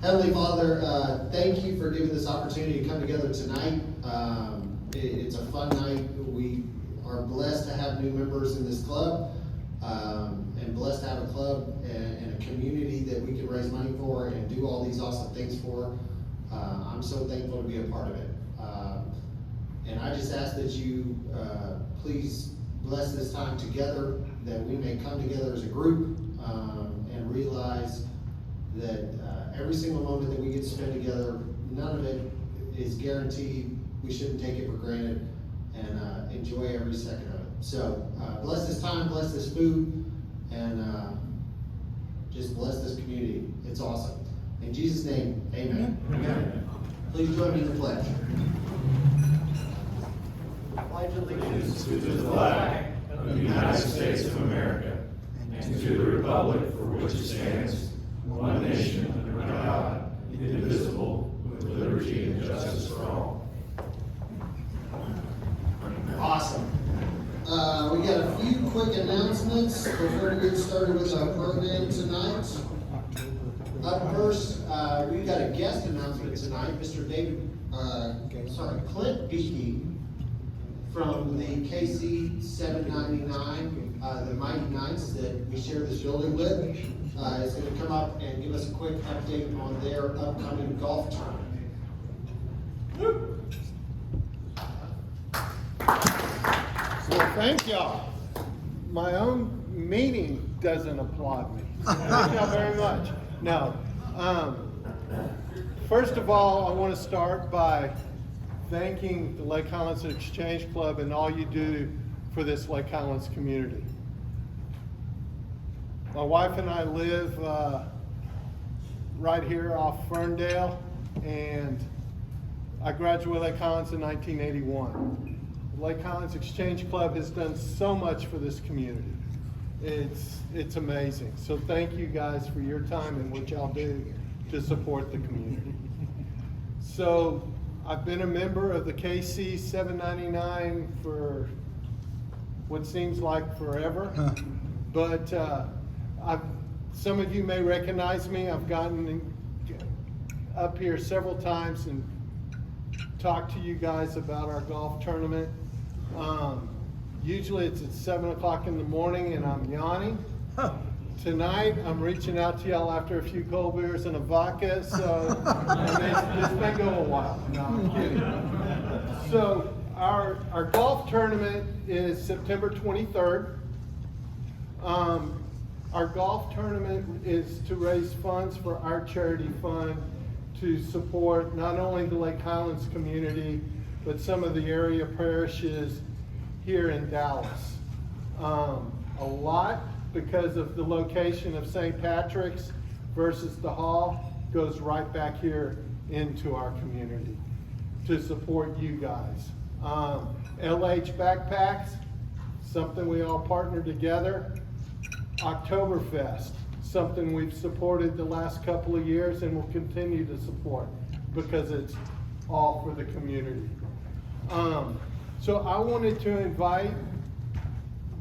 Heavenly Father, thank you for giving this opportunity to come together tonight. It's a fun night. We are blessed to have new members in this club, and blessed to have a club and a community that we can raise money for and do all these awesome things for. I'm so thankful to be a part of it. And I just ask that you please bless this time together, that we may come together as a group and realize that every single moment that we get to spend together, none of it is guaranteed. We shouldn't take it for granted, and enjoy every second of it. So bless this time, bless this food, and just bless this community. It's awesome. In Jesus' name, amen. Amen. Please join me in the pledge. Pledge allegiance to the flag of the United States of America and to the republic for which it stands, one nation under God, indivisible, with liberty and justice for all. Awesome. We got a few quick announcements before we get started with our program tonight. Up first, we've got a guest announcement tonight. Mr. Clint Beakey from the KC 799, the Mighty Knights that we share this building with, is going to come up and give us a quick update on their upcoming golf tournament. Well, thank y'all. My own meeting doesn't applaud me. Thank y'all very much. No. First of all, I want to start by thanking the Lake Highlands Exchange Club and all you do for this Lake Highlands community. My wife and I live right here off Ferndale, and I graduated Lake Highlands in 1981. The Lake Highlands Exchange Club has done so much for this community. It's amazing. So thank you guys for your time and what y'all do to support the community. So I've been a member of the KC 799 for what seems like forever, but some of you may recognize me. I've gotten up here several times and talked to you guys about our golf tournament. Usually it's at 7 o'clock in the morning and I'm yawning. Tonight, I'm reaching out to y'all after a few cold beers and a vodka, so this may go a while. No, I'm kidding. So our golf tournament is September 23rd. Our golf tournament is to raise funds for our charity fund to support not only the Lake Highlands community, but some of the area parishes here in Dallas. A lot, because of the location of St. Patrick's versus the hall, goes right back here into our community to support you guys. LH backpacks, something we all partner together. Oktoberfest, something we've supported the last couple of years and will continue to support because it's all for the community. So I wanted to invite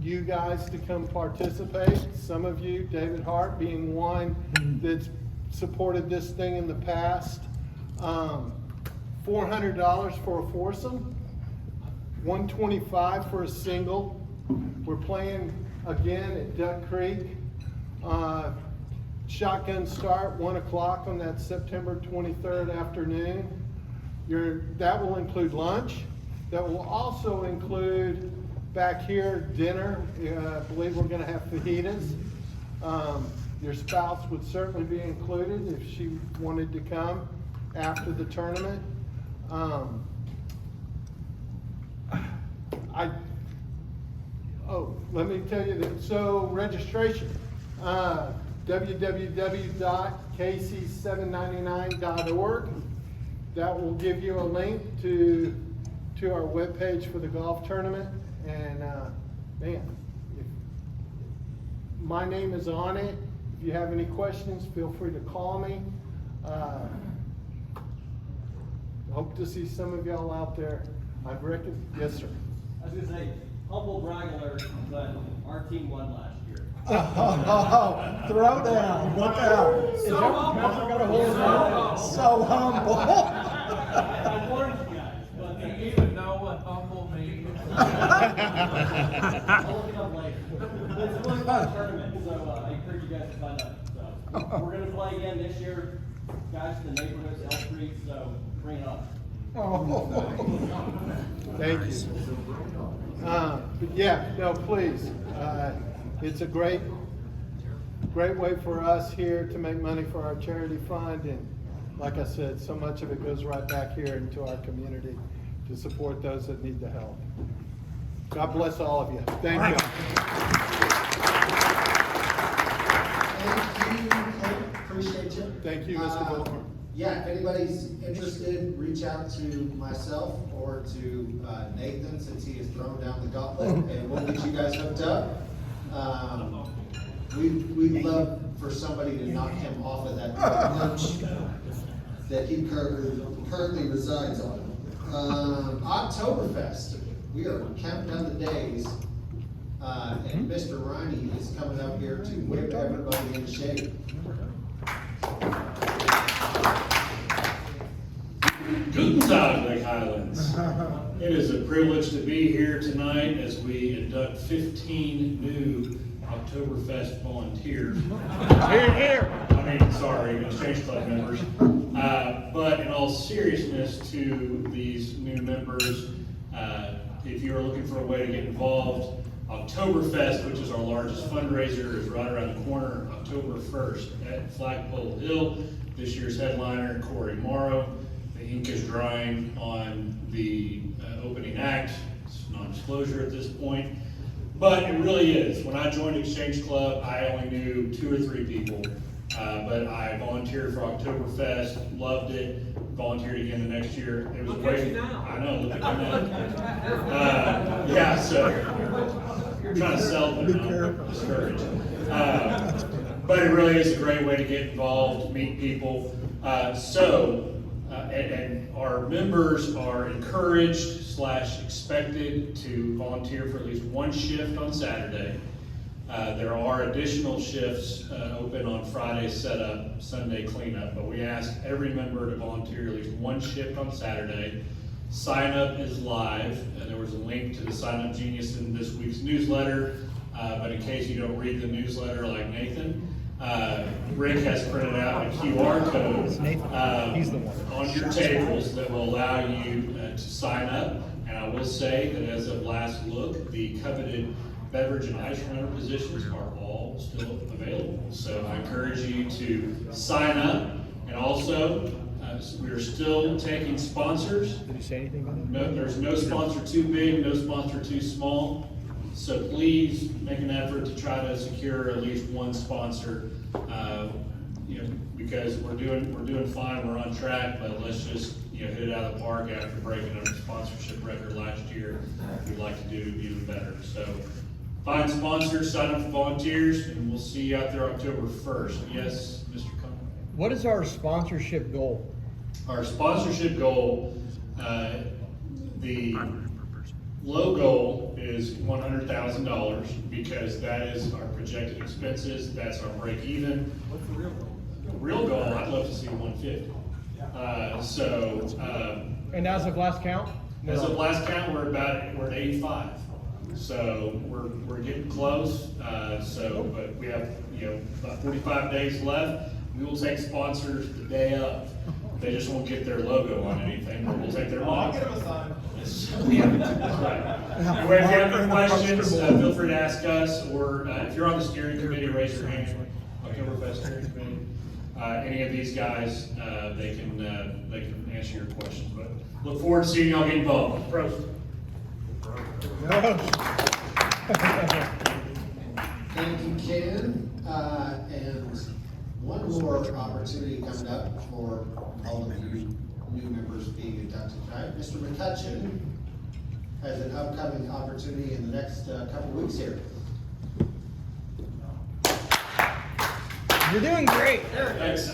you guys to come participate. Some of you, David Hart being one that's supported this thing in the past. $400 for a foursome, $125 for a single. We're playing again at Duck Creek. Shotgun start 1 o'clock on that September 23rd afternoon. That will include lunch. That will also include back here dinner. I believe we're going to have fajitas. Your spouse would certainly be included if she wanted to come after the tournament. Let me tell you that. So registration, www.kc799.org. That will give you a link to our webpage for the golf tournament. And my name is on it. If you have any questions, feel free to call me. Hope to see some of y'all out there. Yes, sir. I was going to say, humble brag alert, but our team won last year. Throw down. Look out. So humble. So humble. I warned you guys, but Do you even know what humble means? I'll look it up later. It's a really fun tournament, so I encourage you guys to sign up. So we're gonna play again this year, guys, the neighborhoods, Elm Street, so bring it on. Thank you. But yeah, no, please. It's a great way for us here to make money for our charity fund. And like I said, so much of it goes right back here into our community to support those that need the help. God bless all of you. Thank you. Thank you, Clint. Appreciate you. Thank you, Mr. Biltmore. Yeah, if anybody's interested, reach out to myself or to Nathan, since he has thrown down the gauntlet, and we'll get you guys hooked up. We'd love for somebody to knock him off of that perch that he currently resides on. Oktoberfest, we are counting down the days, and Mr. Riney is coming up here to whip everybody into shape. Guten Tag, Lake Highlands. It is a privilege to be here tonight as we induct 15 new Oktoberfest volunteers. Here, here. I mean, sorry, Exchange Club members. But in all seriousness to these new members, if you are looking for a way to get involved, Oktoberfest, which is our largest fundraiser, is right around the corner, October 1st at Flagpole Hill. This year's headliner, Corey Morrow. The ink is drying on the opening act. It's non-disclosure at this point. But it really is. When I joined Exchange Club, I only knew 2 or 3 people. But I volunteered for Oktoberfest, loved it, volunteered again the next year. It was Look great. at you now. I know, look at me now. Yeah, so I'm trying to sell them, I'm discouraged. But it really is a great way to get involved, meet people. And our members are encouraged / expected to volunteer for at least 1 shift on Saturday. There are additional shifts open on Friday setup, Sunday cleanup, but we ask every member to volunteer at least 1 shift on Saturday. Sign up is live. There was a link to the Sign Up Genius in this week's newsletter, but in case you don't read the newsletter like Nathan, Rick has printed out a QR code on your tables that will allow you to sign up. And I will say that as of last look, the coveted beverage and ice runner positions are all still available. So I encourage you to sign up. And also, we are still taking sponsors. Did you say anything about that? No, there's no sponsor too big, no sponsor too small. So please make an effort to try to secure at least 1 sponsor, because we're doing fine, we're on track, but let's just, hit it out of the park after breaking our sponsorship record last year. We'd like to do even better. So find sponsors, sign up for volunteers, and we'll see you out there October 1st. Yes, Mr. Conway? What is our sponsorship goal? Our sponsorship goal, the low goal is $100,000 because that is our projected expenses, that's our break even. What's the real goal? Real goal, I'd love to see 150. And as of last count? As of last count, we're at 85. So we're getting close. But we have about 45 days left. We will take sponsors the day of. They just won't get their logo on anything, but we'll take their money. I'll get them a sign. That's right. Anyway, if you have any questions, feel free to ask us, or if you're on the steering committee, raise your hand. Oktoberfest steering committee. Any of these guys, they can answer your questions. But look forward to seeing y'all get involved. Prost. Thank you, Ken. And one more opportunity coming up for all of you new members being inducted tonight. Mr. McCutcheon has an upcoming opportunity in the next couple weeks here. You're doing great. Thanks.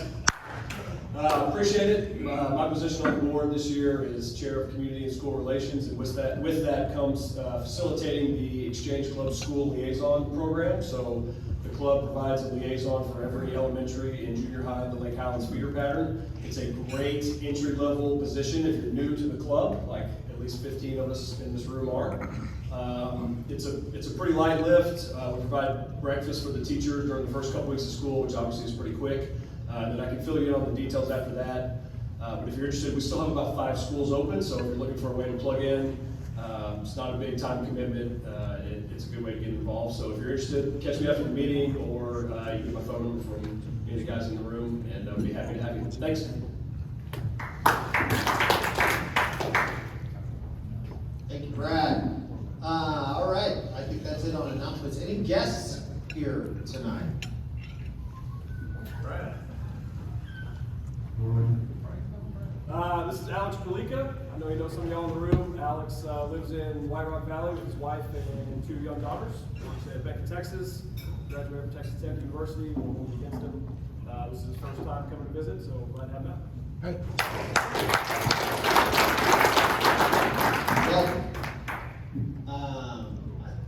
Appreciate it. My position on the board this year is Chair of Community and School Relations, and with that comes facilitating the Exchange Club School Liaison program. So the club provides a liaison for every elementary and junior high in the Lake Highlands feeder pattern. It's a great entry-level position if you're new to the club, like at least 15 of us in this room are. It's a pretty light lift. We provide breakfast for the teachers during the first couple weeks of school, which obviously is pretty quick. And then I can fill you in on the details after that. But if you're interested, we still have about 5 schools open, so if you're looking for a way to plug in, it's not a big time commitment. It's a good way to get involved. So if you're interested, catch me after the meeting, or you can get my phone number from any of the guys in the room, and I'll be happy to have you. Thanks. Thank you, Brad. All right, I think that's it on announcements. Any guests here tonight? Brad. This is Alex Kalika. I know you know some of y'all in the room. Alex lives in White Rock Valley with his wife and 2 young daughters. He's at Beckett, Texas. Graduated from Texas Tech University. We'll move against him. This is his first time coming to visit, so glad to have him out. Hey. Well, I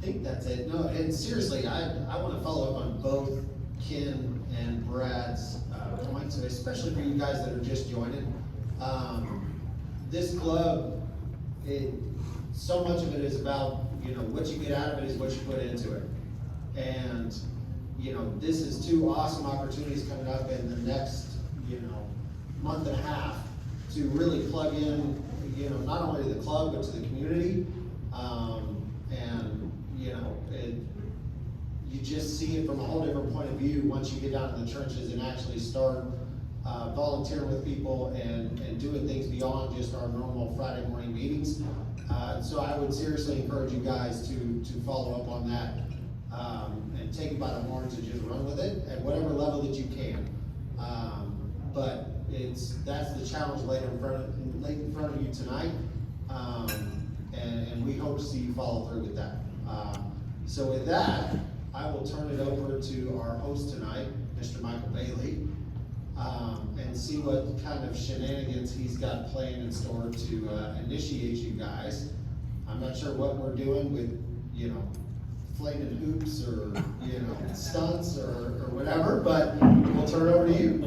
think that's it. No, and seriously, I want to follow up on both Ken and Brad's points, especially for you guys that are just joining. This club, so much of it is about, what you get out of it is what you put into it. And, this is 2 awesome opportunities coming up in the next, month and a half to really plug in, not only to the club, but to the community. You just see it from a whole different point of view once you get down in the trenches and actually start volunteering with people and doing things beyond just our normal Friday morning meetings. So I would seriously encourage you guys to follow up on that and take it by the horns and just run with it at whatever level that you can. But that's the challenge laid in front of you tonight, and we hope to see you follow through with that. So with that, I will turn it over to our host tonight, Mr. Michael Bailey, and see what kind of shenanigans he's got planned in store to initiate you guys. I'm not sure what we're doing with, flaming hoops or, stunts or whatever, but we'll turn it over to you.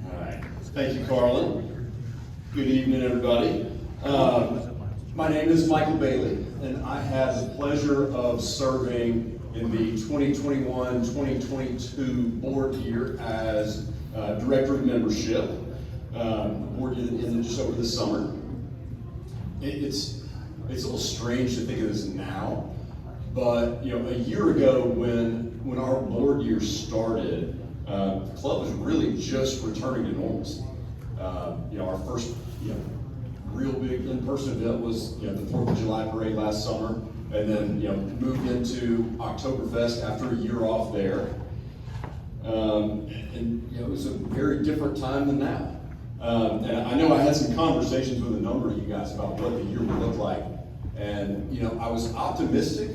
All right. Thank you, Carlin. Good evening, everybody. My name is Michael Bailey, and I have the pleasure of serving in the 2021-2022 board year as Director of Membership. Board year that ended just over the summer. It's a little strange to think of this now, but a year ago when our board year started, the club was really just returning to normalcy. Our first real big in-person event was the 4th of July parade last summer, and then moved into Oktoberfest after a year off there. It was a very different time than now. And I know I had some conversations with a number of you guys about what the year would look like. And I was optimistic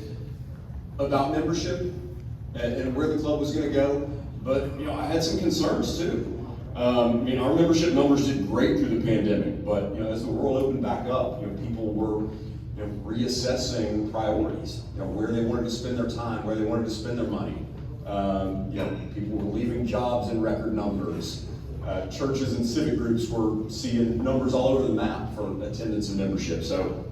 about membership and where the club was going to go, but I had some concerns too. Our membership numbers did great through the pandemic, but as the world opened back up, people were reassessing priorities, where they wanted to spend their time, where they wanted to spend their money. People were leaving jobs in record numbers. Churches and civic groups were seeing numbers all over the map for attendance and membership. So,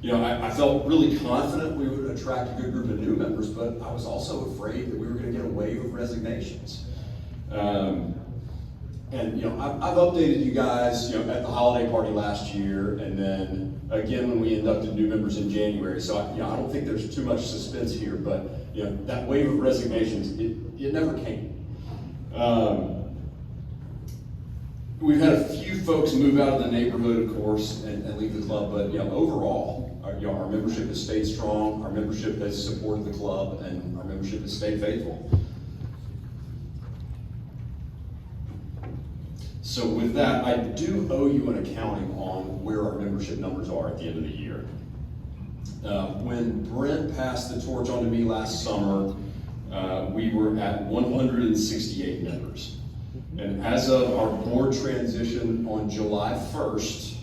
I felt really confident we would attract a good group of new members, but I was also afraid that we were going to get a wave of resignations. I've updated you guys, at the holiday party last year, and then again when we inducted new members in January. So I don't think there's too much suspense here, but that wave of resignations, it never came. We've had a few folks move out of the neighborhood, of course, and leave the club, but overall, our membership has stayed strong. Our membership has supported the club, and our membership has stayed faithful. So with that, I do owe you an accounting on where our membership numbers are at the end of the year. When Brent passed the torch on to me last summer, we were at 168 members. And as of our board transition on July 1st,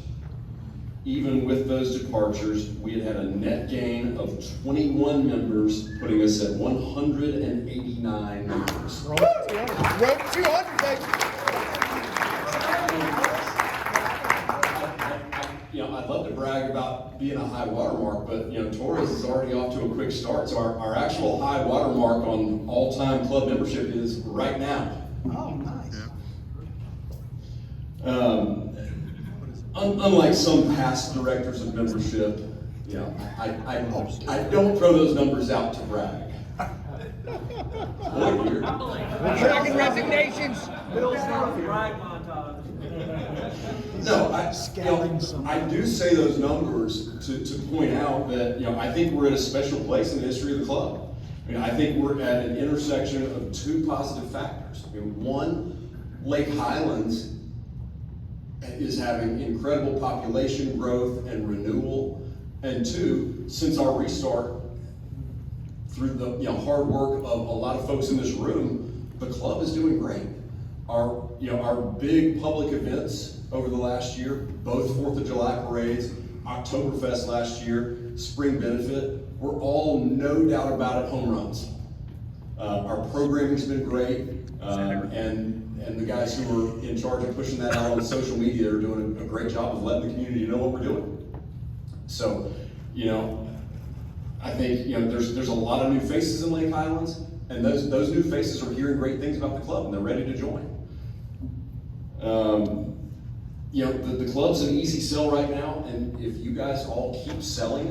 even with those departures, we had a net gain of 21 members, putting us at 189 members. Road to 200, baby. I'd love to brag about being a high water mark, but Torres is already off to a quick start. So our actual high water mark on all-time club membership is right now. Oh, nice. Unlike some past directors of membership, I don't throw those numbers out to brag. Dragging resignations. Brag montage. No, I do say those numbers to point out that I think we're at a special place in the history of the club. I think we're at an intersection of two positive factors. One, Lake Highlands is having incredible population growth and renewal, and two, since our restart, through the hard work of a lot of folks in this room, the club is doing great. Our big public events over the last year, both 4th of July parades, Oktoberfest last year, Spring Benefit, were all, no doubt about it, home runs. Our programming's been great, and the guys who are in charge of pushing that out on social media are doing a great job of letting the community know what we're doing. So, I think there's a lot of new faces in Lake Highlands, and those new faces are hearing great things about the club, and they're ready to join. The club's an easy sell right now, and if you guys all keep selling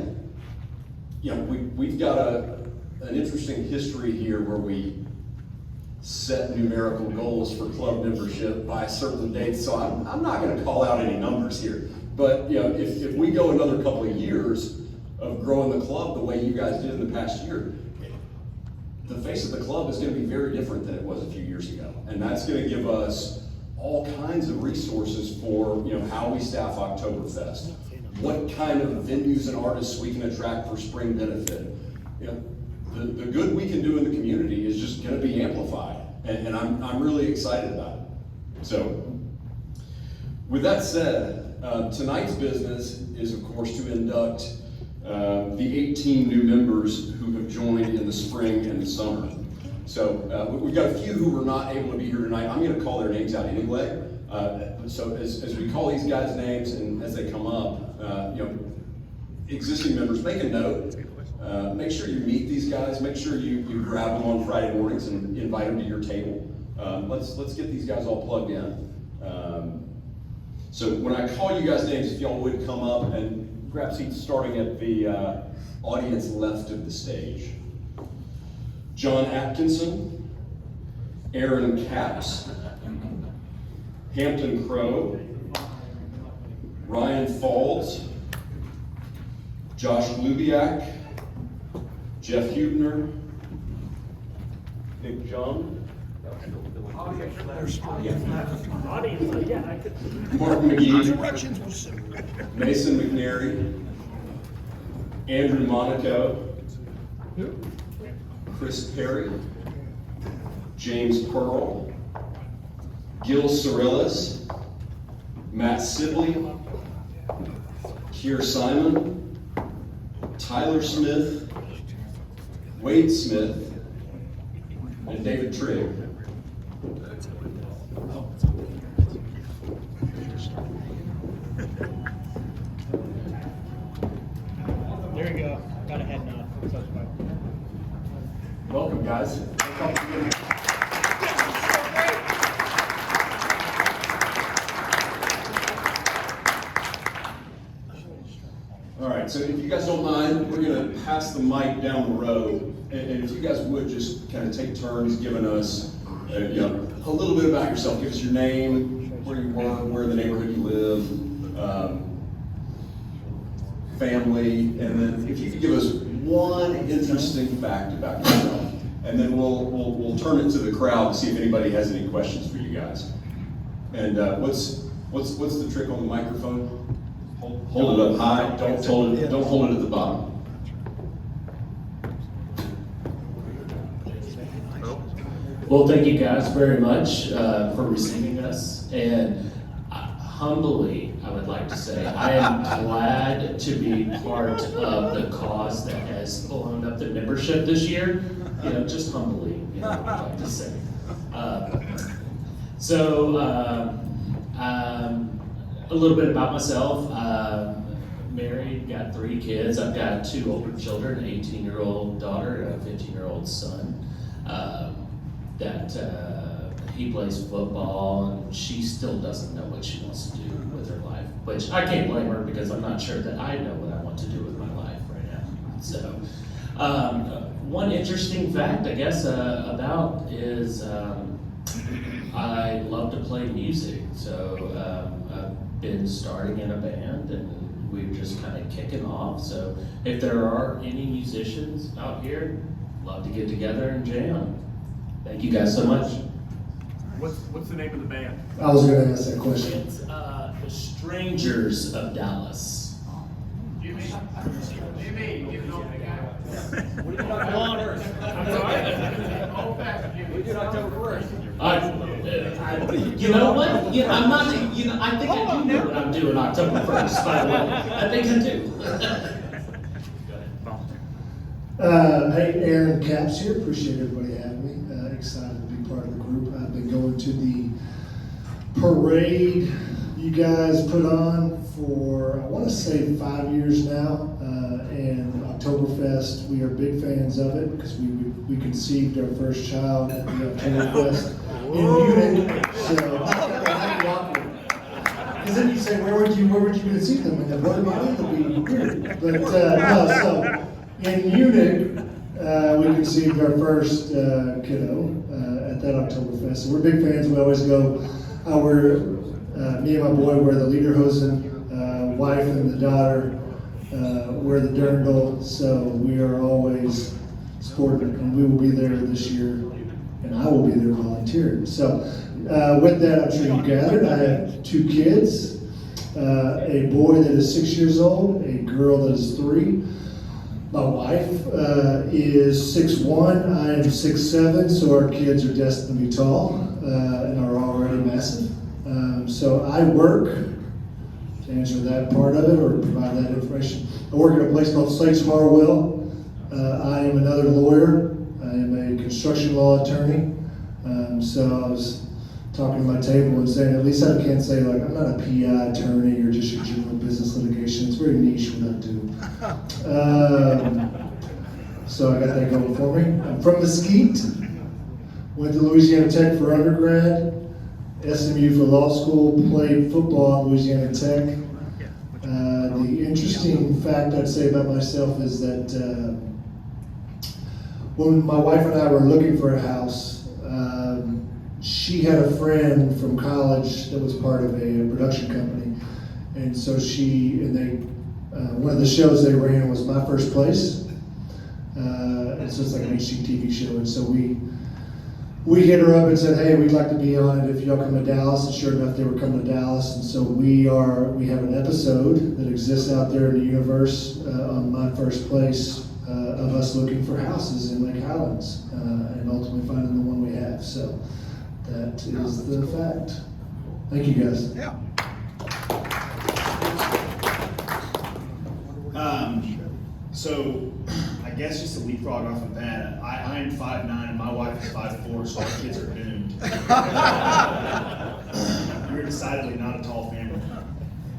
it, we've got an interesting history here where we set numerical goals for club membership by certain dates. So I'm not going to call out any numbers here, but if we go another couple of years of growing the club the way you guys did in the past year, the face of the club is going to be very different than it was a few years ago, and that's going to give us all kinds of resources for how we staff Oktoberfest, what kind of venues and artists we can attract for Spring Benefit. The good we can do in the community is just going to be amplified, and I'm really excited about it. So, with that said, tonight's business is, of course, to induct the 18 new members who have joined in the spring and the summer. So we've got a few who were not able to be here tonight. I'm going to call their names out anyway. So as we call these guys' names and as they come up, existing members, make a note. Make sure you meet these guys. Make sure you grab them on Friday mornings and invite them to your table. Let's get these guys all plugged in. So when I call you guys' names, if y'all would come up and grab seats starting at the audience left of the stage. John Atkinson, Aaron Capps, Hampton Crow, Ryan Falls, Josh Lubiak, Jeff Heedner, Nick John, Mark McGee, Mason McNary, Andrew Monaco, Chris Perry, James Pearl, Gil Cirillis, Matt Sibley, Keir Simon, Tyler Smith, Wade Smith, and David Trigg. There you go. Got a head nod. Welcome, guys. All right, so if you guys don't mind, we're going to pass the mic down the road, and if you guys would just kind of take turns giving us a little bit about yourself. Give us your name, where you work, where in the neighborhood you live, family, and then if you could give us one interesting fact about yourself, and then we'll turn it to the crowd to see if anybody has any questions for you guys. And what's the trick on the microphone? Hold it up high. Don't hold it at the bottom. Well, thank you guys very much for receiving us, and humbly, I would like to say. I am glad to be part of the cause that has blown up the membership this year. You know, just humbly, you know, I'd like to say. A little bit about myself. Married, got 3 kids. I've got 2 older children, an 18-year-old daughter and a 15-year-old son. He plays football, and she still doesn't know what she wants to do with her life, which I can't blame her because I'm not sure that I know what I want to do with my life right now. So, one interesting fact, I guess, about is I love to play music. So I've been starting in a band, and we're just kind of kicking off. So if there are any musicians out here, love to get together and jam. Thank you guys so much. What's the name of the band? I was going to ask that question. It's the Strangers of Dallas. Jimmy, you know the guy. We did October 1st. I'm sorry? Hold fast, Jimmy. We did October 1st. You know what? Yeah, I'm not. You know, I think I do know what I'm doing October 1st. By the way, I think I do. Hey, Aaron Capps here. Appreciate everybody having me. Excited to be part of the group. I've been going to the parade you guys put on for, I want to say 5 years now. And Oktoberfest, we are big fans of it because we conceived our first child at the Oktoberfest in Munich. So, because then you say, where would you conceive them? And what about it? It'd be weird. But no, so in Munich, we conceived our first kiddo at that Oktoberfest. So we're big fans. We always go. Me and my boy wear the lederhosen. Wife and the daughter wear the dirndl. So we are always sporting, and we will be there this year, and I will be there volunteering. So with that, I'm sure you gathered. I have 2 kids, a boy that is 6 years old, a girl that is 3. My wife is 6'1", I am 6'7", so our kids are destined to be tall and are already massive. So I work, to answer that part of it or provide that information, I work at a place called Slates Harwell. I am another lawyer. I am a construction law attorney. So I was talking to my table and saying, at least I can't say like, I'm not a PI attorney or just your general business litigation. It's very niche what I do. So I got that going for me. I'm from Mesquite. Went to Louisiana Tech for undergrad. SMU for law school. Played football at Louisiana Tech. The interesting fact I'd say about myself is that when my wife and I were looking for a house, she had a friend from college that was part of a production company, and so one of the shows they ran was My First Place. It's just like an HGTV show, and so we hit her up and said, hey, we'd like to be on it if y'all come to Dallas, and sure enough, they were coming to Dallas, and so we have an episode that exists out there in the universe on My First Place of us looking for houses in Lake Highlands, and ultimately finding the one we have. So that is the fact. Thank you, guys. Yeah. So I guess just to leapfrog off of that, I am 5'9", and my wife is 5'4", so our kids are doomed. We're decidedly not a tall family.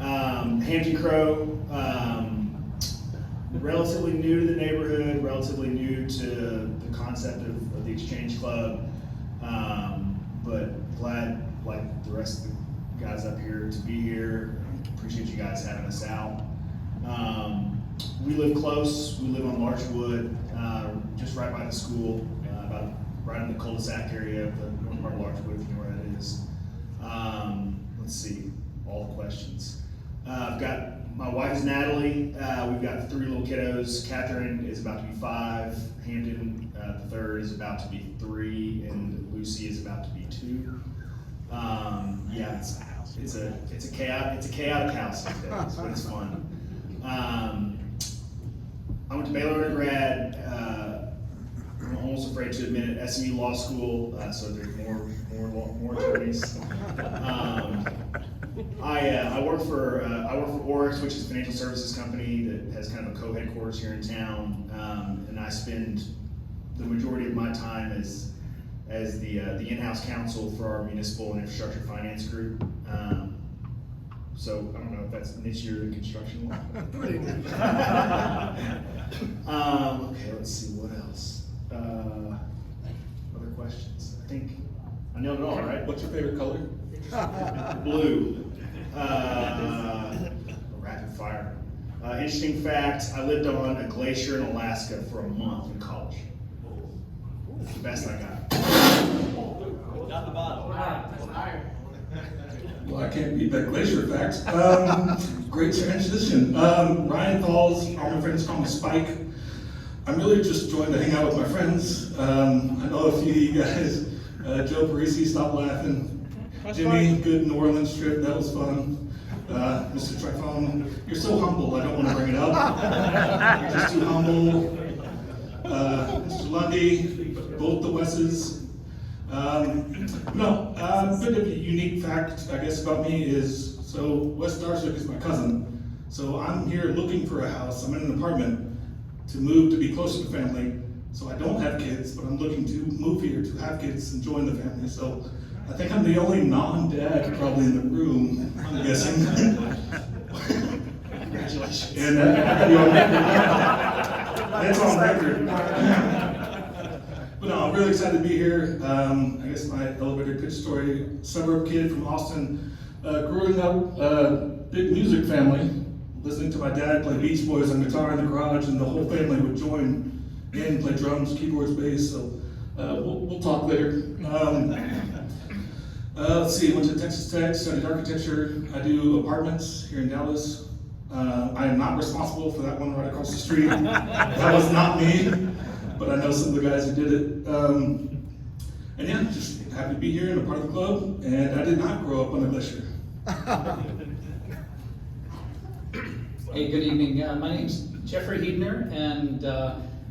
Hampton Crow, relatively new to the neighborhood, relatively new to the concept of the Exchange Club, but glad, like the rest of the guys up here, to be here. Appreciate you guys having us out. We live close. We live on Larchwood, just right by the school, about right in the cul-de-sac area of the north part of Larchwood, if you know where that is. Let's see, all the questions. I've got, my wife is Natalie. We've got 3 little kiddos. Catherine is about to be 5. Hampton, the third, is about to be 3, and Lucy is about to be 2. Yeah, it's a chaotic house these days, but it's fun. I went to Baylor undergrad. I'm almost afraid to admit it. SMU Law School, so there's more attorneys. I work for Oryx, which is a financial services company that has kind of a co-headquarters here in town, and I spend the majority of my time as the in-house counsel for our municipal and infrastructure finance group. So I don't know if that's niche year in construction law. Okay, let's see what else. Other questions? I think I nailed it all, right? What's your favorite color? Blue. Rapid fire. Interesting fact, I lived on a glacier in Alaska for a month in college. That's the best I got. Got the bottle. Well, I can't beat that glacier fact. Great transition. Ryan Falls, all my friends call me Spike. I'm really just joined to hang out with my friends. I know a few of you guys. Joe Parisi, stop laughing. Jimmy, good New Orleans trip, that was fun. Mr. Trifone, you're so humble, I don't want to bring it up. You're just too humble. Mr. Lundy, both the Wesses. A bit of a unique fact, I guess, about me is, so Wes Darshuk is my cousin. So I'm here looking for a house, I'm in an apartment to move to be closer to family. So I don't have kids, but I'm looking to move here to have kids and join the family. So I think I'm the only non-dad probably in the room, I'm guessing. Congratulations. And that's on record. But no, I'm really excited to be here. I guess my elevator pitch story, suburb kid from Austin, growing up, big music family, listening to my dad play Beach Boys on guitar in the garage, and the whole family would join in, play drums, keyboards, bass, so we'll talk later. Let's see, went to Texas Tech, studied architecture. I do apartments here in Dallas. I am not responsible for that one right across the street. That was not me, but I know some of the guys who did it. And yeah, just happy to be here and a part of the club, and I did not grow up on a glacier. Hey, good evening. My name's Jeffrey Heedner, and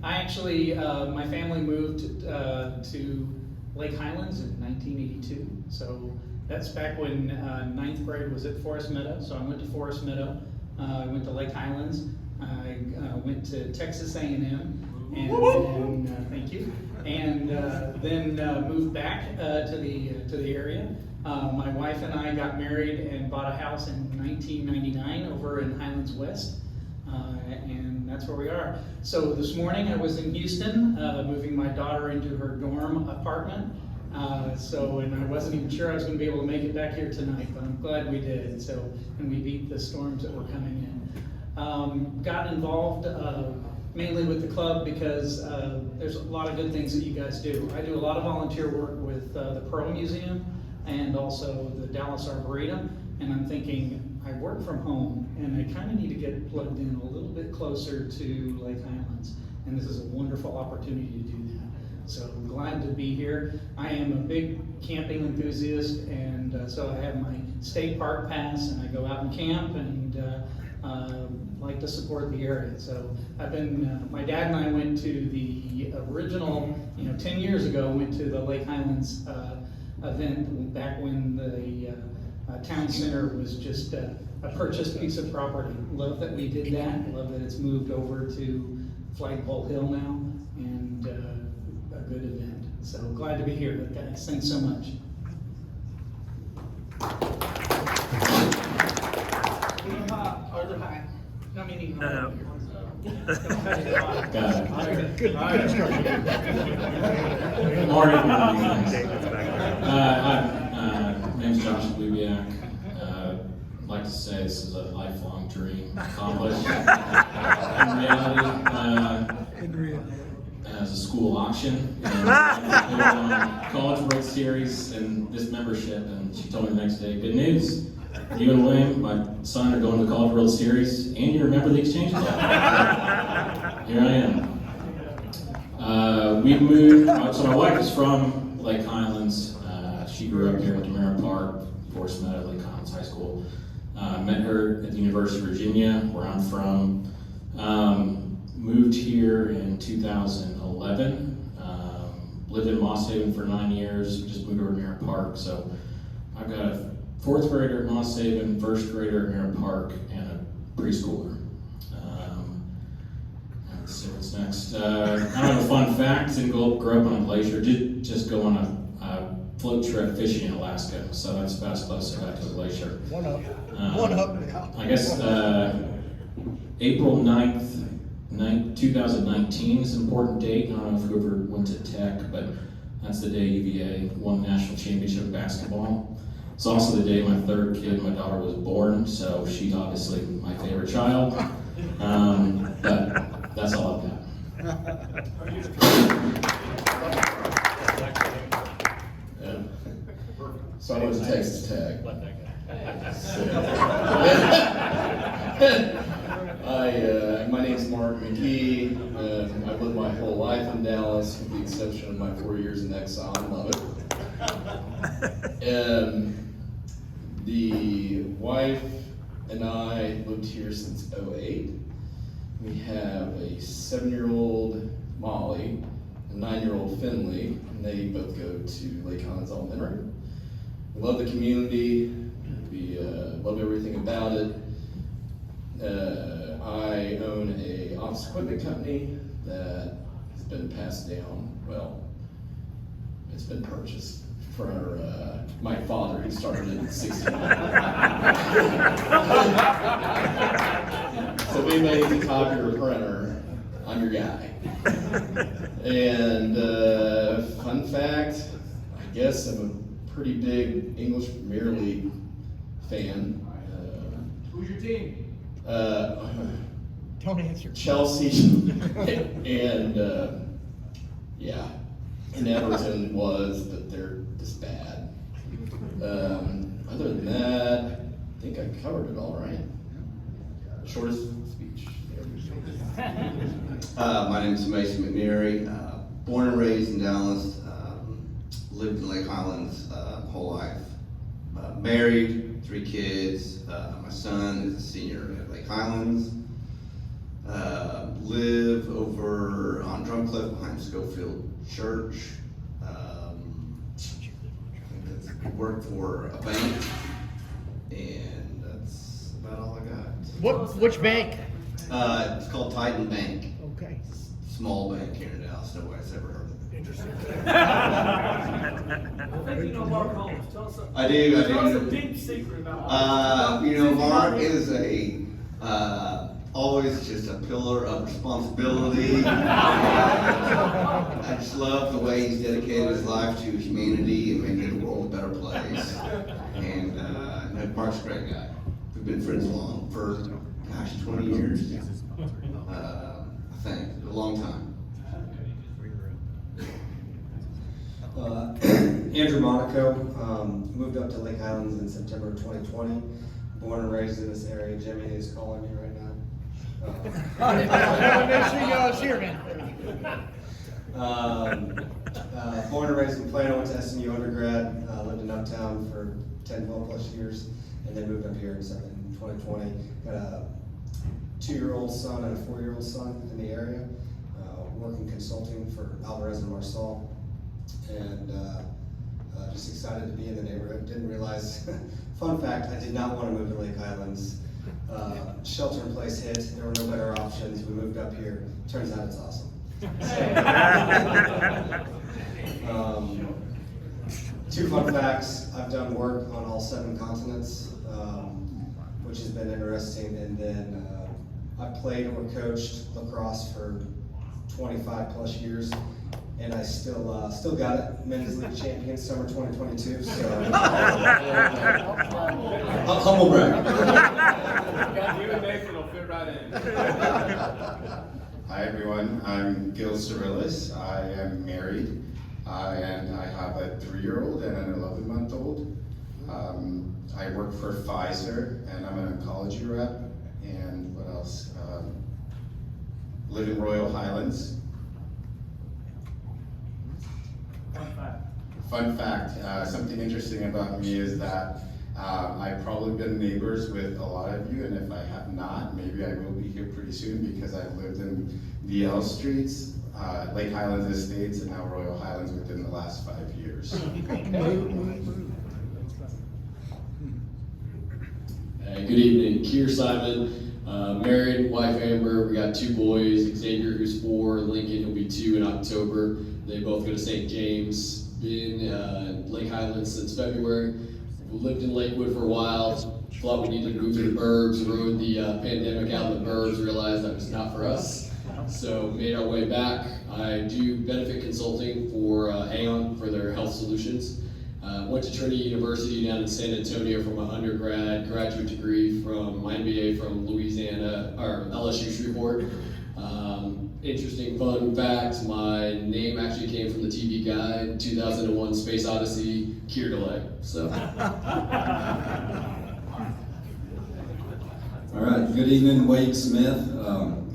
I actually, my family moved to Lake Highlands in 1982. So that's back when 9th grade was at Forest Meadow. So I went to Forest Meadow. I went to Lake Highlands. I went to Texas A&M, and then thank you. And then moved back to the area. My wife and I got married and bought a house in 1999 over in Highlands West. And that's where we are. So this morning I was in Houston, moving my daughter into her dorm apartment. And I wasn't even sure I was going to be able to make it back here tonight, but I'm glad we did. So, and we beat the storms that were coming in. Got involved mainly with the club because there's a lot of good things that you guys do. I do a lot of volunteer work with the Pearl Museum and also the Dallas Arboretum, and I'm thinking, I work from home, and I kind of need to get plugged in a little bit closer to Lake Highlands, and this is a wonderful opportunity to do that. So I'm glad to be here. I am a big camping enthusiast, and so I have my state park pass, and I go out and camp, and like to support the area. So I've been, my dad and I went to the original, 10 years ago, went to the Lake Highlands event back when the town center was just a purchased piece of property. Love that we did that. Love that it's moved over to Flagpole Hill now, and a good event. So glad to be here with guys. Thanks so much. Good morning. Hi, my name's Josh Lubiak. I'd like to say this is a lifelong dream accomplished. In reality, as a school auction, College World Series and this membership, and she told me the next day, good news, you and William, my son, are going to the College World Series, and you're a member of the Exchange Club. Here I am. We moved, so my wife is from Lake Highlands. She grew up here, went to Merritt Park, Forest Meadow, Lake Highlands High School. Met her at the University of Virginia, where I'm from. Moved here in 2011. Lived in Moss Haven for 9 years, just moved over to Merritt Park. So I've got a fourth grader at Moss Haven, first grader at Merritt Park, and a preschooler. Let's see what's next. I have a fun fact. Didn't grow up on a glacier. Did just go on a float trip fishing in Alaska, so that's about as close as I got to a glacier. One up now. I guess April 9th, 2019 is an important date. I don't know if you ever went to Tech, but that's the day UVA won the national championship in basketball. It's also the day my third kid, my daughter, was born, so she's obviously my favorite child. But that's all I've got. Yeah. So I went to Texas Tech. My name's Mark McKee. I've lived my whole life in Dallas, with the exception of my 4 years in exile. I love it. The wife and I lived here since '08. We have a 7-year-old Molly, a 9-year-old Finley, and they both go to Lake Highlands Elementary. We love the community. We love everything about it. I own a office equipment company that has been passed down. Well, it's been purchased for my father, who started it in '69. So we made the copier printer. I'm your guy. And fun fact, I guess I'm a pretty big English Premier League fan. Who's your team? Don't answer. Chelsea and yeah, and Everton was, but they're just bad. Other than that, I think I covered it all right. Shortest speech. My name is Mason McNary. Born and raised in Dallas. Lived in Lake Highlands whole life. Married, 3 kids. My son is a senior at Lake Highlands. Live over on Drumcliff behind Schofield Church. Work for a bank, and that's about all I got. Which bank? It's called Titan Bank. Okay. Small bank here in Dallas. Nobody's ever heard of it. Interesting. I think you know Mark Holmes. Tell us something. I do. Tell us a deep secret about Mark is always just a pillar of responsibility. I just love the way he's dedicated his life to humanity and making the world a better place. And Mark's a great guy. We've been friends for, 20 years. I think, a long time. Andrew Monaco, moved up to Lake Highlands in September of 2020. Born and raised in this area. Jimmy is calling me right now. Make sure you know I was here, man. Born and raised in Plano, went to SMU undergrad, lived in Uptown for 10, 12 plus years, and then moved up here in 2020. Got a 2-year-old son and a 4-year-old son in the area, working consulting for Alvarez and Marsal, and just excited to be in the neighborhood. Didn't realize, fun fact, I did not want to move to Lake Highlands. Shelter in place hit, there were no better options, we moved up here. Turns out it's awesome. 2 fun facts, I've done work on all 7 continents, which has been interesting, and then I played or coached lacrosse for 25 plus years, and I still got it. Men's League champion, summer 2022, so. Humble brag. You and Nathan will fit right in. Hi everyone, I'm Gil Cirillis. I am married, and I have a 3-year-old and an 11-month-old. I work for Pfizer, and I'm an oncology rep. And what else? Live in Royal Highlands. Fun fact, something interesting about me is that I've probably been neighbors with a lot of you, and if I have not, maybe I will be here pretty soon because I've lived in VL Streets, Lake Highlands Estates, and now Royal Highlands within the last 5 years. good evening. Keir Simon, married, wife Amber. We got 2 boys, Xavier who's 4, Lincoln who'll be 2 in October. They both go to St. James. Been in Lake Highlands since February. Lived in Lakewood for a while. Thought we needed to move to the burbs. Rode the pandemic out in the burbs. Realized that was not for us. So made our way back. I do benefit consulting for Aon for their health solutions. Went to Trinity University down in San Antonio for my undergrad, graduate degree from my MBA from Louisiana, or LSU Shreveport. Interesting fun fact, my name actually came from the TV guide, 2001 Space Odyssey, Keir delay. So. All right, good evening, Wade Smith.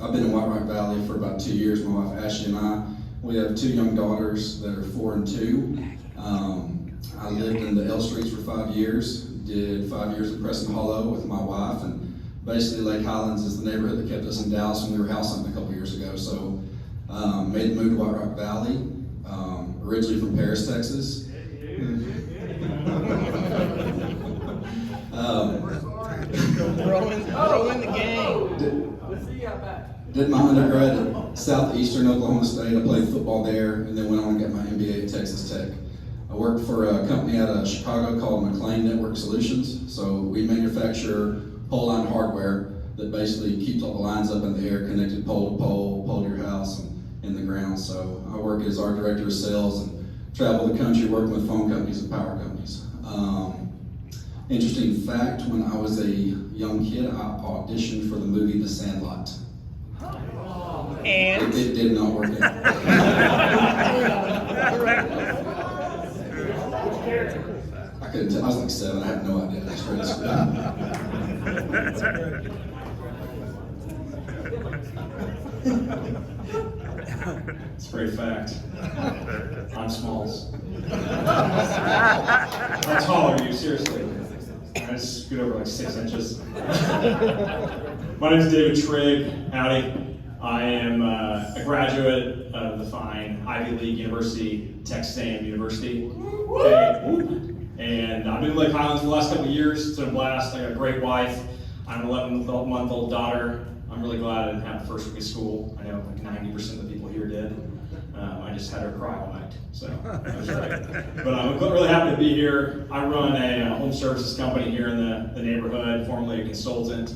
I've been in White Rock Valley for about 2 years. My wife Ashley and I, we have 2 young daughters that are 4 and 2. I lived in the L Streets for 5 years, did 5 years in Preston Hollow with my wife, and basically Lake Highlands is the neighborhood that kept us in Dallas when we were house hunting a couple years ago. So made the move to White Rock Valley, originally from Paris, Texas. Growing the game. Let's see how back. Did my undergrad at Southeastern Oklahoma State. I played football there, and then went on and got my MBA at Texas Tech. I worked for a company out of Chicago called McLean Network Solutions. So we manufacture pole line hardware that basically keeps all the lines up in the air, connected pole to pole, pole to your house and in the ground. So I work as our director of sales and travel the country working with phone companies and power companies. Interesting fact, when I was a young kid, I auditioned for the movie The Sandlot. And? It did not work out. I couldn't tell, I was like 7, I had no idea. I straight school. It's a great fact. I'm Smalls. How tall are you, seriously? I just scoot over like 6 inches. My name is David Trigg. Howdy. I am a graduate of the fine Ivy League University, Texas A&M University. Okay. And I've been in Lake Highlands for the last couple of years. It's been a blast. I got a great wife. I'm an 11-month-old daughter. I'm really glad I didn't have the first week of school. I know like 90% of the people here did. I just had her cry all night, so that was great. But I'm really happy to be here. I run a home services company here in the neighborhood, formerly a consultant,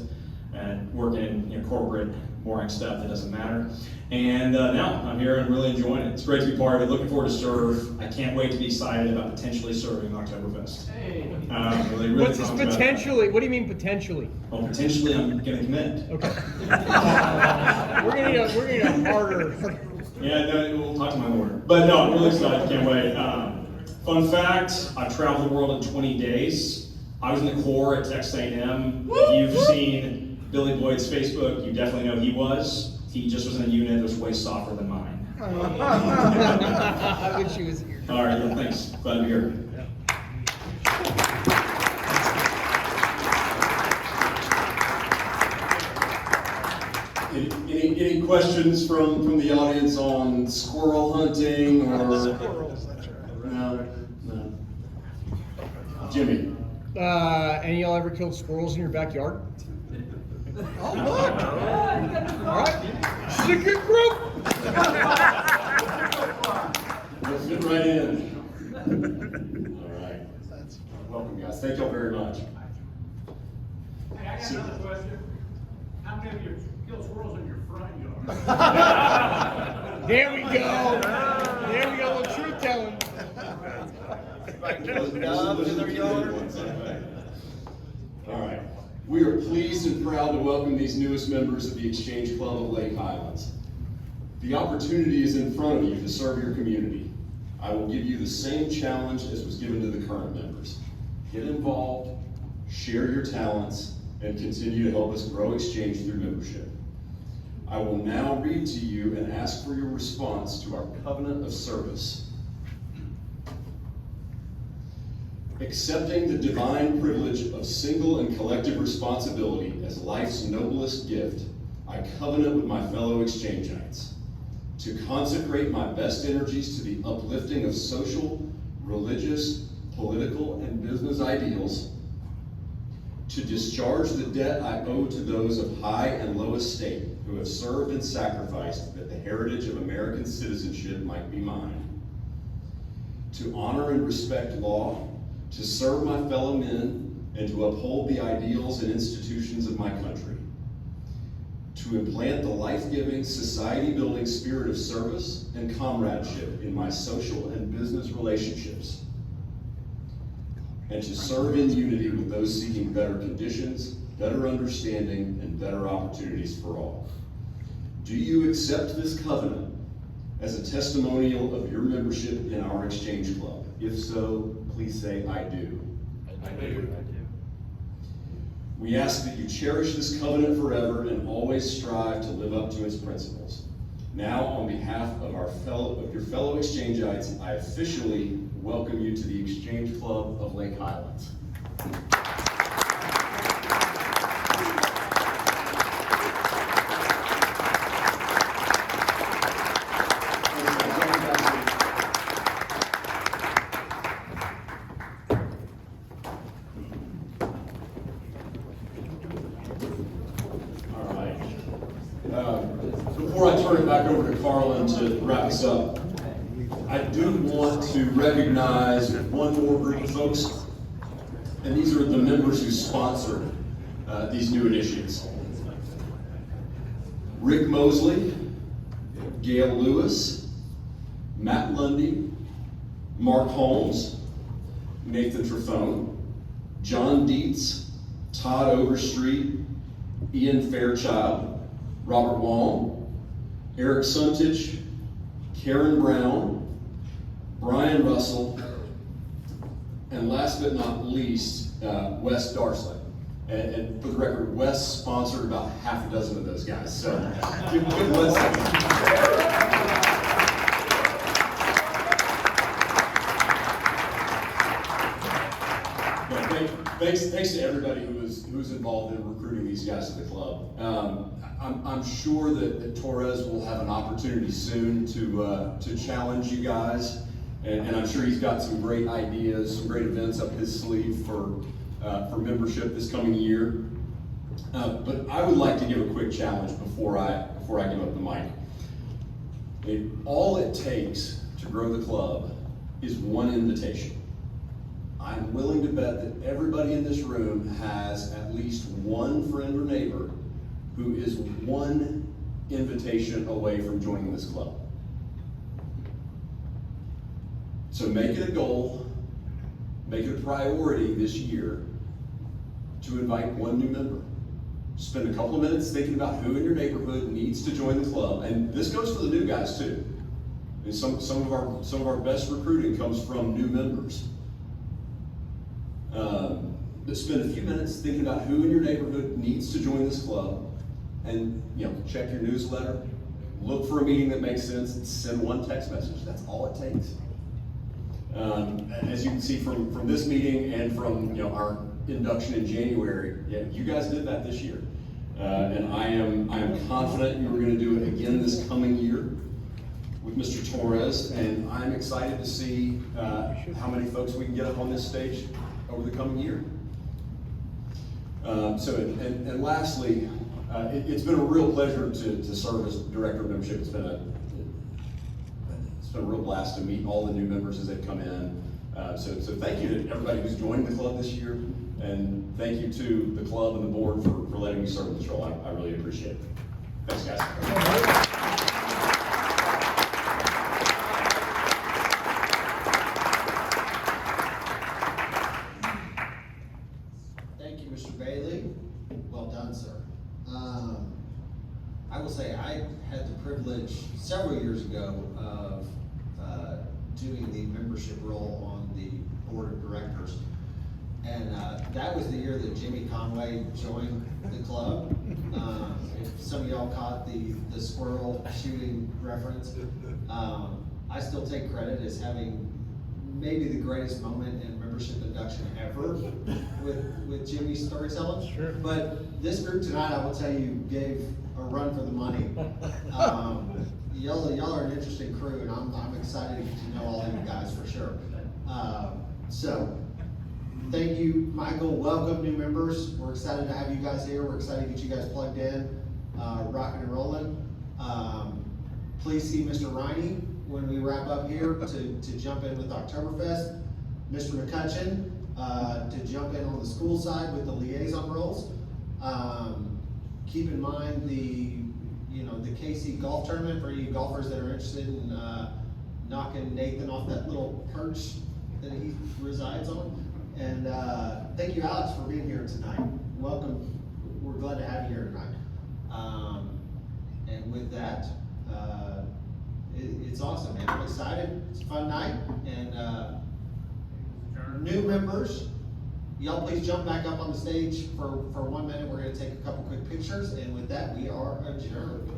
and working in corporate, boring stuff that doesn't matter. And now I'm here and really enjoying it. It's great to be part of it. Looking forward to serve. I can't wait to be excited about potentially serving Oktoberfest. Hey. Really What's this potentially? What do you mean potentially? Well, potentially I'm going to commit. Okay. we're gonna need a harder. Yeah, no, we'll talk to my lawyer. But no, I'm really excited. Can't wait. Fun fact: I've traveled the world in 20 days. I was in the Corps at Texas A&M. If you've seen Billy Boyd's Facebook, you definitely know he was. He just was in a unit that was way softer than mine. I wish he was here. All right, well, thanks. Glad to be here. Any questions from the audience on squirrel hunting or? Squirrels, that's right. No. Jimmy. Any of y'all ever killed squirrels in your backyard? Oh, look! All right, this is a good group. Let's get right in. All right. Welcome, guys. Thank y'all very much. Hey, I got another question. How many of you kill squirrels in your front yard? There we go. There we go. The truth telling. All right. We are pleased and proud to welcome these newest members of the Exchange Club of Lake Highlands. The opportunity is in front of you to serve your community. I will give you the same challenge as was given to the current members. Get involved, share your talents, and continue to help us grow Exchange through membership. I will now read to you and ask for your response to our covenant of service. Accepting the divine privilege of single and collective responsibility as life's noblest gift, I covenant with my fellow Exchangites to consecrate my best energies to the uplifting of social, religious, political, and business ideals, to discharge the debt I owe to those of high and low estate who have served and sacrificed that the heritage of American citizenship might be mine, to honor and respect law, to serve my fellow men, and to uphold the ideals and institutions of my country, to implant the life-giving, society-building spirit of service and comradeship in my social and business relationships, and to serve in unity with those seeking better conditions, better understanding, and better opportunities for all. Do you accept this covenant as a testimonial of your membership in our Exchange Club? If so, please say, I do. I do. We ask that you cherish this covenant forever and always strive to live up to its principles. Now, on behalf of your fellow Exchange-ites, I officially welcome you to the Exchange Club of Lake Highlands. Before I turn it back over to Carlin to wrap us up, I do want to recognize one more group of folks, and these are the members who sponsored these new initiatives. Rick Mosley, Gail Lewis, Matt Lundy, Mark Holmes, Nathan Trefone, John Dietz, Todd Overstreet, Ian Fairchild, Robert Wong, Eric Suntich, Karen Brown, Brian Russell, and last but not least, Wes Darsley. And for the record, Wes sponsored about half a dozen of those guys. So give Wes Thanks to everybody who was involved in recruiting these guys to the club. I'm sure that Torres will have an opportunity soon to challenge you guys, and I'm sure he's got some great ideas, some great events up his sleeve for membership this coming year. But I would like to give a quick challenge before I give up the mic. All it takes to grow the club is one invitation. I'm willing to bet that everybody in this room has at least one friend or neighbor who is one invitation away from joining this club. So make it a goal, make it a priority this year to invite one new member. Spend a couple of minutes thinking about who in your neighborhood needs to join the club, and this goes for the new guys too. And some of our best recruiting comes from new members. But spend a few minutes thinking about who in your neighborhood needs to join this club, and check your newsletter, look for a meeting that makes sense, and send one text message. That's all it takes. As you can see from this meeting and from our induction in January, you guys did that this year, and I am confident you are going to do it again this coming year with Mr. Torres, and I'm excited to see how many folks we can get up on this stage over the coming year. And lastly, it's been a real pleasure to serve as director of membership. It's been a real blast to meet all the new members as they've come in. So thank you to everybody who's joined the club this year, and thank you to the club and the board for letting me serve in this role. I really appreciate it. Thanks, guys. Well done, sir. I will say I had the privilege several years ago of doing the membership role on the board of directors. And that was the year that Jimmy Conway joined the club. If some of y'all caught the squirrel shooting reference, I still take credit as having maybe the greatest moment in membership induction ever with Jimmy's storytelling. Sure. But this group tonight, I will tell you, gave a run for the money. Y'all are an interesting crew, and I'm excited to get to know all of you guys for sure. So Thank you, Michael. Welcome, new members. We're excited to have you guys here. We're excited to get you guys plugged in, rocking and rolling. Please see Mr. Riney when we wrap up here to jump in with Oktoberfest. Mr. McCutcheon to jump in on the school side with the liaison roles. Keep in mind the KC golf tournament for you golfers that are interested in knocking Nathan off that little perch that he resides on. And thank you, Alex, for being here tonight. Welcome. We're glad to have you here tonight. And with that, it's awesome, man. I'm excited. It's a fun night. And new members, y'all please jump back up on the stage for 1 minute. We're going to take a couple quick pictures. And with that, we are adjourned.